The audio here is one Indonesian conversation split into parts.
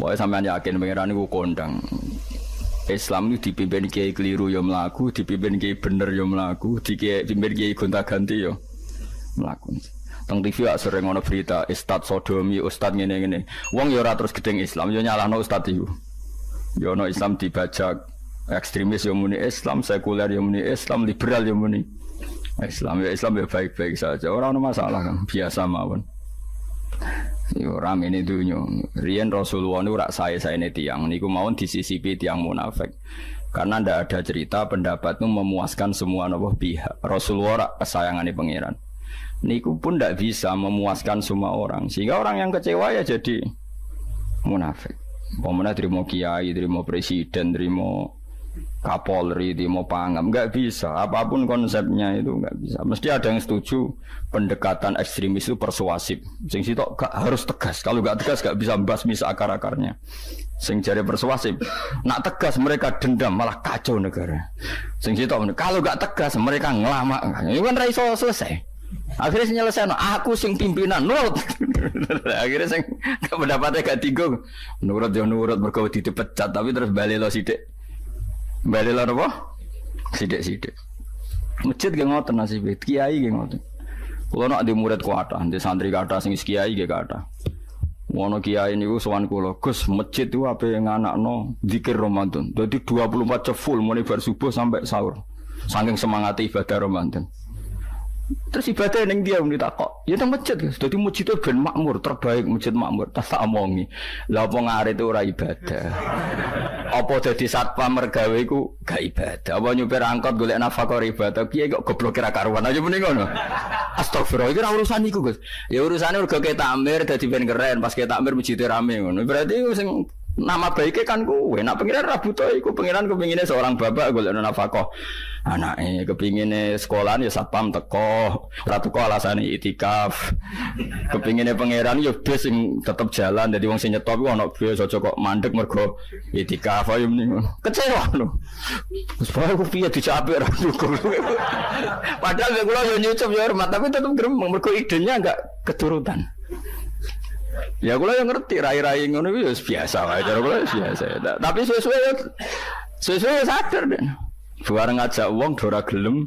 Pokoknya sampean yakin pangeran niku kondang. Islam itu dipimpin kiai keliru ya mlaku, dipimpin kiai bener ya mlaku, dipimpin kiai gonta-ganti ya mlaku. Teng TV gak sering ono berita ustad sodomi, ustad ngene-ngene. Wong ya ora terus gedeng Islam, ya nyalahno ustad iku. Ya ono Islam dibajak, ekstremis ya muni Islam, sekuler ya muni Islam, liberal ya muni Islam. Ya Islam ya baik-baik saja, ora ono masalah kan, biasa mawon. Yo rame ini dunya. Riyen Rasulullah niku rak sae-saene tiyang niku mawon disisipi tiyang munafik. Karena ndak ada cerita pendapat itu memuaskan semua napa pihak. Rasulullah rak kesayangane pangeran. Niku pun ndak bisa memuaskan semua orang. Sehingga orang yang kecewa ya jadi munafik. Pemene trimo kiai, trimo presiden, trimo Kapolri, trimo pangam, enggak bisa. Apapun konsepnya itu enggak bisa. Mesti ada yang setuju pendekatan ekstremis itu persuasif. Sing sitok gak harus tegas. Kalau enggak tegas enggak bisa membasmi akar-akarnya. Sing jare persuasif, nak tegas mereka dendam malah kacau negara. Sing sitok kalau enggak tegas mereka ngelama. Ini kan ra iso selesai. Akhirnya nyelesai, aku sing pimpinan nurut. Akhirnya sing pendapatnya gak tinggal. Nurut ya nurut mergo dipecat tapi terus balik lo sidik. Balik lo apa? Sidik. Masjid ge ngoten nasib kiai ge ngoten. Kulo nak di murid kuatah, di santri kathah sing kiai ge kathah. Wono kiai niku sowan kula, Gus, masjid itu ape nganakno zikir Ramadan. Dadi 24 jam full mulai bar subuh sampai sahur. Saking semangat ibadah Ramadan. Terus ibadah ning dia ditakok. Ya nang masjid, Gus. Dadi masjid itu ben makmur, terbaik masjid makmur. Tak omongi. Lah apa ngarit ora ibadah. Apa dadi satpam mergawe iku gak ibadah. Apa nyupir angkot golek nafkah ibadah. Piye kok goblok kira karuan aja muni ngono. Astagfirullah, iki ora urusan iku, Gus. Ya urusane mergo ke takmir dadi ben keren, pas ke takmir masjid rame ngono. Berarti sing nama baiknya kan kowe. Nak pengiran rabuto iku pengiran kepingine seorang bapak golek nafkah. Anake kepingine sekolahan ya satpam teko, ora teko alasane itikaf. Kepingine pangeran ya bis sing tetep jalan dadi wong sing nyetop iku ana bis aja kok mandek mergo itikaf ayo mending. Kecewa lho. Wis bae ku piye dicapik ora cukup. Padahal kula yo nyucup yo hormat tapi tetep gremeng mergo idenya enggak keturutan. Ya kula yang ngerti rai-rai ngono iki wis biasa wae cara kula biasa. Tapi sesuai sadar deh. Bareng ngajak wong ora gelem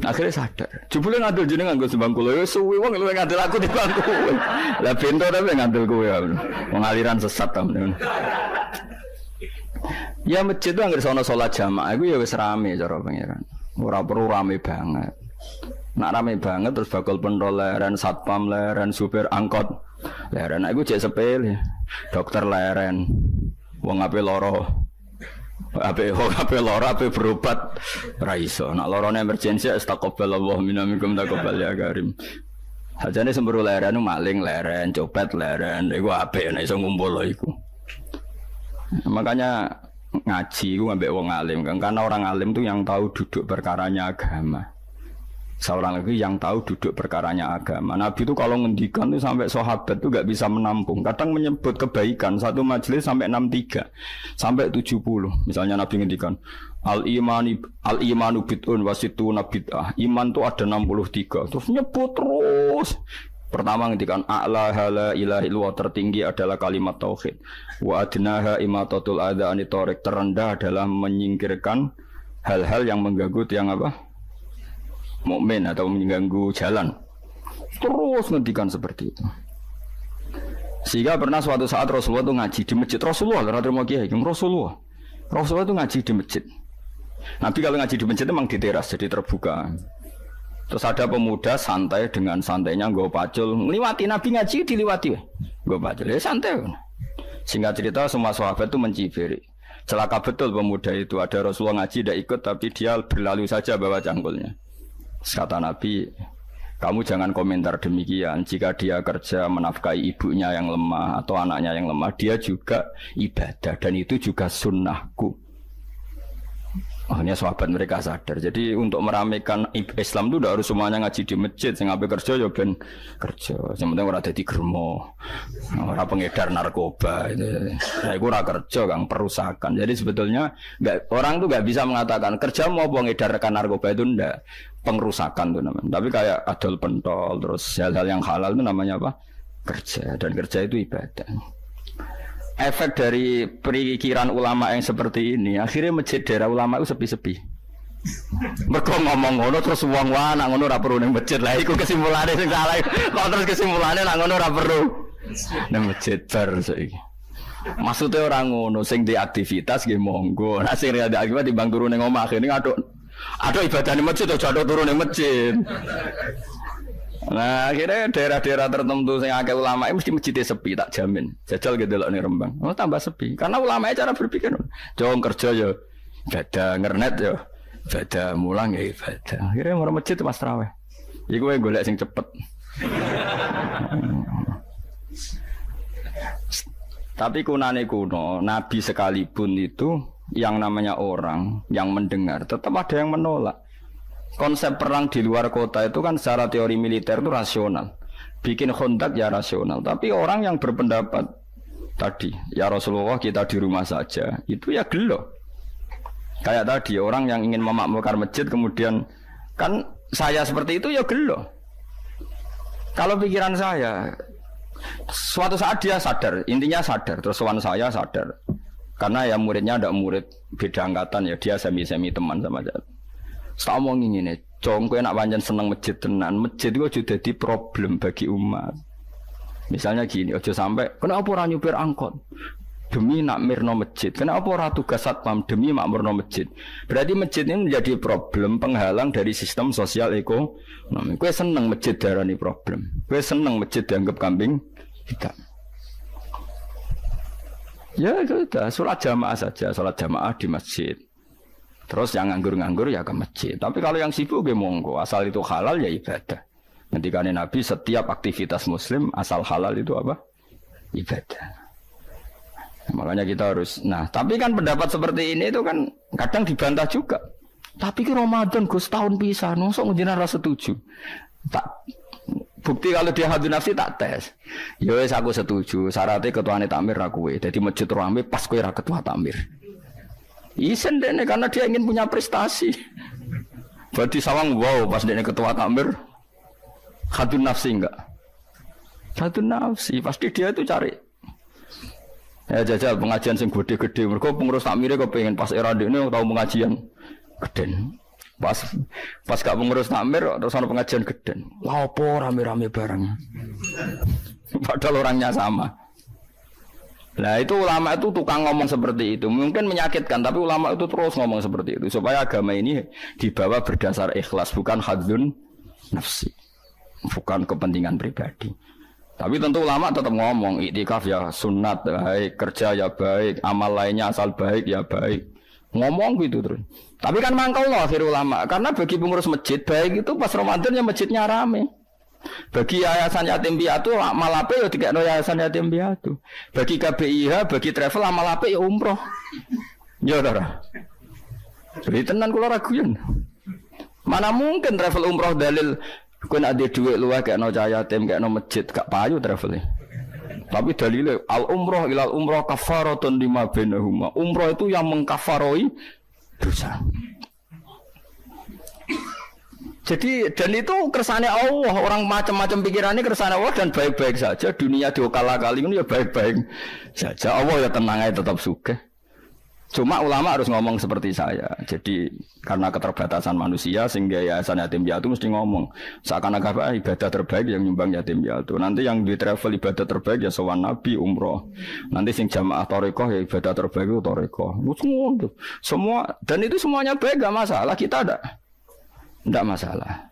akhirnya sadar. Jebule ngandel jeneng nganggo sembang kula ya suwi wong luwih ngandel aku timbang kowe. Lah bento tapi ngandel kowe ya. Wong aliran sesat ta men. Ya masjid itu anggere sono salat jamaah iku ya wis rame cara pangeran. Ora perlu rame banget. Nak rame banget terus bakal pentol leren satpam leren supir angkot leren aku cek sepele dokter leren wong ape loro ape loro ape berobat ra iso nak lorone emergensi astagfirullah minamikum taqabbal ya karim ajane semburu leren maling leren copet leren iku ape nek iso ngumpul iku makanya ngaji iku ambek wong alim kan karena orang alim tuh yang tahu duduk perkaranya agama. Seorang lagi yang tahu duduk perkaranya agama. Nabi itu kalau ngendikan itu sampai sahabat itu gak bisa menampung. Kadang menyebut kebaikan satu majelis sampai 63, sampai 70. Misalnya Nabi ngendikan al-imanu bid'un wasituna bid'ah. Iman itu ada 63. Terus nyebut terus. Pertama ngendikan a'la la ilaha illallah, tertinggi adalah kalimat tauhid. Wa adnaha imatatul adza anit thariq, terendah adalah menyingkirkan hal-hal yang mengganggu tiang apa? Mukmin atau mengganggu jalan. Terus ngendikan seperti itu. Sehingga pernah suatu saat Rasulullah itu ngaji di masjid. Rasulullah itu ngaji di masjid. Nabi kalau ngaji di masjid memang di teras jadi terbuka. Terus ada pemuda santai dengan santainya nggo pacul, ngliwati Nabi ngaji diliwati. Nggo pacul ya santai. Singkat cerita semua sahabat itu mencibiri. Celaka betul pemuda itu, ada Rasulullah ngaji tidak ikut tapi dia berlalu saja bawa cangkulnya. Kata Nabi, kamu jangan komentar demikian. Jika dia kerja menafkahi ibunya yang lemah atau anaknya yang lemah, dia juga ibadah dan itu juga sunnahku. Akhirnya sahabat mereka sadar. Jadi untuk meramaikan Islam itu tidak harus semuanya ngaji di masjid. Yang ngapain kerja ya ben kerja. Yang penting orang ada di germo, orang pengedar narkoba. Nah, itu orang kerja, kang perusakan. Jadi sebetulnya orang itu nggak bisa mengatakan kerja mau pengedarkan narkoba itu ndak, pengerusakan itu namanya. Tapi kayak adol pentol, terus hal-hal yang halal itu namanya apa? Kerja. Dan kerja itu ibadah. efek dari perikiran ulama yang seperti ini, akhirnya masjid daerah ulama itu sepi-sepi. Mergo ngomong ngono terus wong wae nak ngono ora perlu ning masjid. Lah iku kesimpulane sing salah. Kok terus kesimpulane nak ngono ora perlu ning masjid bar saiki. Maksudnya orang ngono sing di aktivitas nggih monggo. Nek sing ada akibat timbang turu ning omah kene ngaduk. Aduh ibadah ning masjid aja aduh turu ning masjid. Nah, akhirnya daerah-daerah tertentu yang akeh ulama mesti masjidnya sepi, tak jamin. Jajal gitu loh nih Rembang. Oh, tambah sepi. Karena ulama cara berpikir, jong kerja ya, ibadah ngernet ya, ibadah mulang ya ibadah. Akhirnya mau masjid itu mas raweh. Iku gue golek sing cepet. Tapi kunane kuno, Nabi sekalipun itu yang namanya orang yang mendengar, tetap ada yang menolak. Konsep perang di luar kota itu kan secara teori militer itu rasional. Bikin kontak ya rasional. Tapi orang yang berpendapat tadi, ya Rasulullah kita di rumah saja, itu ya gelo. Kayak tadi orang yang ingin memakmurkan masjid kemudian kan saya seperti itu ya gelo. Kalau pikiran saya, suatu saat dia sadar, intinya sadar, terus sowan saya sadar. Karena ya muridnya ada murid beda angkatan ya, dia semi-semi teman sama saya. Tak omong ngene, cong kowe nak pancen seneng masjid tenan, masjid itu aja dadi problem bagi umat. Misalnya gini, aja sampai kenapa ora nyupir angkot demi nak mirno masjid, kenapa ora tugas satpam demi makmurno masjid. Berarti masjid ini menjadi problem penghalang dari sistem sosial ekonomi. Kowe seneng masjid darani problem. Kowe seneng masjid dianggap kambing hitam. Ya sudah, sholat jamaah saja, sholat jamaah di masjid. Terus yang nganggur-nganggur ya ke masjid. Tapi kalau yang sibuk ya monggo, asal itu halal ya ibadah. Ketika Nabi setiap aktivitas muslim asal halal itu apa? Ibadah. Makanya kita harus. Nah, tapi kan pendapat seperti ini itu kan kadang dibantah juga. Tapi ke Ramadan Gus tahun pisah, nosok ngejinan rasa setuju. Tak bukti kalau dia hadir nafsi tak tes. Ya wes aku setuju. Syaratnya ketuane takmir ra kowe. Dadi masjid rame pas kowe ra ketua takmir. Isen deh karena dia ingin punya prestasi. Berarti sawang wow pas dia ketua takmir hadun nafsi enggak? Hadun nafsi pasti dia itu cari. Ya jajal pengajian sing gede-gede. Mereka pengurus takmirnya kok pengen pas era ini tahu pengajian gede. Pas gak pengurus takmir terus ada pengajian gede. Lapo rame-rame bareng. Padahal orangnya sama. Nah itu ulama itu tukang ngomong seperti itu. Mungkin menyakitkan, tapi ulama itu terus ngomong seperti itu supaya agama ini dibawa berdasar ikhlas, bukan hadzun nafsi, bukan kepentingan pribadi. Tapi tentu ulama tetap ngomong iktikaf ya sunat baik, kerja ya baik, amal lainnya asal baik ya baik. Ngomong gitu terus. Tapi kan mangkal loh akhir ulama, karena bagi pengurus masjid baik itu pas Ramadan ya masjidnya rame. Bagi yayasan yatim piatu amal ape ya dikekno yayasan yatim piatu. Bagi KBIH, bagi travel amal ape ya umroh. Ya ora. Jadi tenan kula raguyan. Mana mungkin travel umroh dalil kowe nek dhuwit luwih kekno cah yatim kekno masjid gak payu travel. Tapi dalile al umroh ilal umroh kafaratun lima bainahuma. Umroh itu yang mengkafaroi dosa. Jadi dan itu kersane Allah, orang macam-macam pikirannya kersane Allah dan baik-baik saja. Dunia diokal-akali ini ya baik-baik saja. Allah ya tenang aja tetap sugih. Cuma ulama harus ngomong seperti saya. Jadi karena keterbatasan manusia sehingga yayasan yatim piatu mesti ngomong seakan-akan ibadah terbaik yang nyumbang yatim piatu. Nanti yang di travel ibadah terbaik ya sowan Nabi umroh. Nanti sing jamaah thariqah ya ibadah terbaik itu thariqah. Semua dan itu semuanya baik gak masalah, kita ada. Tidak masalah.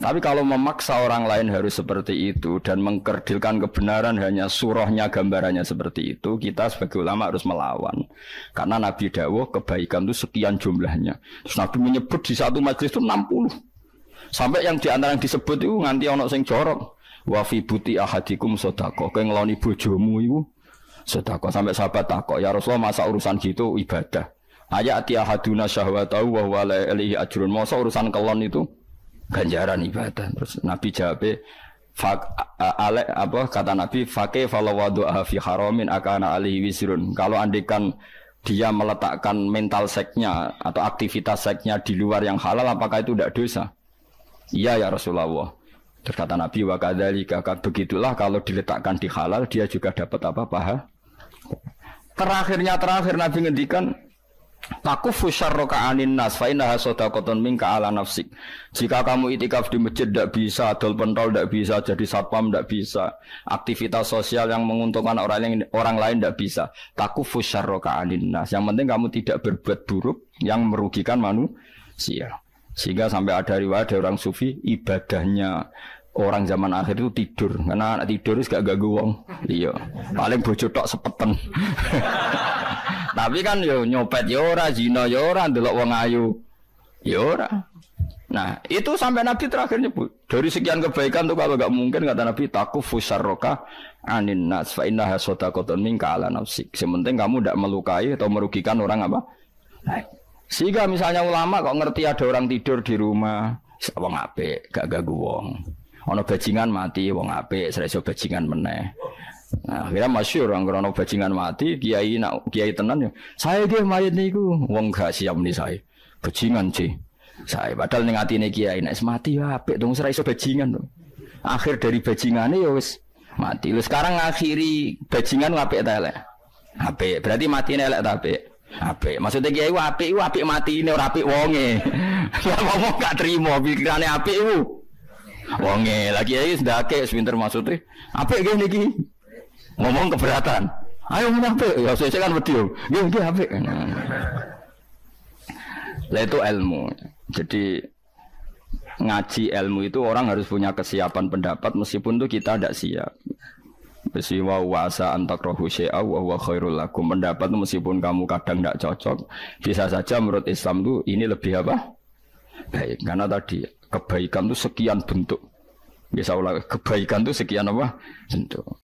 Tapi kalau memaksa orang lain harus seperti itu dan mengkerdilkan kebenaran hanya surahnya gambarannya seperti itu, kita sebagai ulama harus melawan. Karena Nabi dawuh kebaikan itu sekian jumlahnya. Terus Nabi menyebut di satu majelis itu 60. Sampai yang diantara yang disebut itu nganti ono sing jorok. Wa fi buti ahadikum sedekah. Kowe ngeloni bojomu iku sedekah. Sampai sahabat takok, "Ya Rasulullah, masa urusan gitu ibadah?" Ayati ahaduna syahwatahu wa huwa la ilaihi ajrun. Masa urusan kelon itu ganjaran ibadah. Terus Nabi jawab, kata Nabi, "Faqih falawadu'a fi haramin akana alaihi wisrun." Kalau andikan dia meletakkan mental seknya atau aktivitas seknya di luar yang halal, apakah itu tidak dosa? Iya ya Rasulullah. Terus kata Nabi, "Wa kadzalika," begitulah kalau diletakkan di halal dia juga dapat apa? Pahala. terakhir Nabi ngendikan takufu syarraka anin nas fa innaha shadaqatun minka ala nafsik. Jika kamu itikaf di masjid tidak bisa, dol pentol tidak bisa, jadi satpam tidak bisa, aktivitas sosial yang menguntungkan orang lain tidak bisa. Takufu syarraka anin nas. Yang penting kamu tidak berbuat buruk yang merugikan manusia. Sehingga sampai ada riwayat dari orang sufi ibadahnya orang zaman akhir itu tidur, karena anak tidur itu gak ganggu wong. Iya, paling bojo tok sepeten. Tapi kan yo nyopet yo ora, zina yo ora, ndelok wong ayu yo ora. Nah, itu sampai Nabi terakhir nyebut. Dari sekian kebaikan tuh kalau gak mungkin kata Nabi takufu syarraka anin nas fa innaha shadaqatun minka ala nafsik. Sementing kamu tidak melukai atau merugikan orang apa? Nah, sehingga misalnya ulama kok ngerti ada orang tidur di rumah, wong apik, gak ganggu wong. Ono bajingan mati, wong apik, sereso bajingan meneh. Nah, akhirnya masyhur orang krono bajingan mati, kiai tenan ya. Saya ge mayit niku, wong gak siap ni saya. Bajingan sih. Saya padahal ning atine kiai nek mati ya apik dong sereso bajingan to. Akhir dari bajingane ya wis mati. Lha sekarang ngakhiri bajingan apik ta elek? Apik. Berarti matine elek ta apik? Apik. Maksudnya kiai apik mati ini ora apik wonge. Lah ngomong gak trimo pikirane apik iku. Wonge lagi ae ndake sepinter maksudnya apik nggih niki ngomong keberatan ayo ngomong apik ya saya kan wedi yo nggih apik lah itu ilmu. Jadi ngaji ilmu itu orang harus punya kesiapan pendapat meskipun itu kita tidak siap. Besi wa wasa antakrahu syai'a wa huwa khairul lakum. Pendapat itu meskipun kamu kadang tidak cocok, bisa saja menurut Islam itu ini lebih apa? Baik, karena tadi kebaikan itu sekian bentuk. Bisa ulah kebaikan itu sekian apa? Bentuk.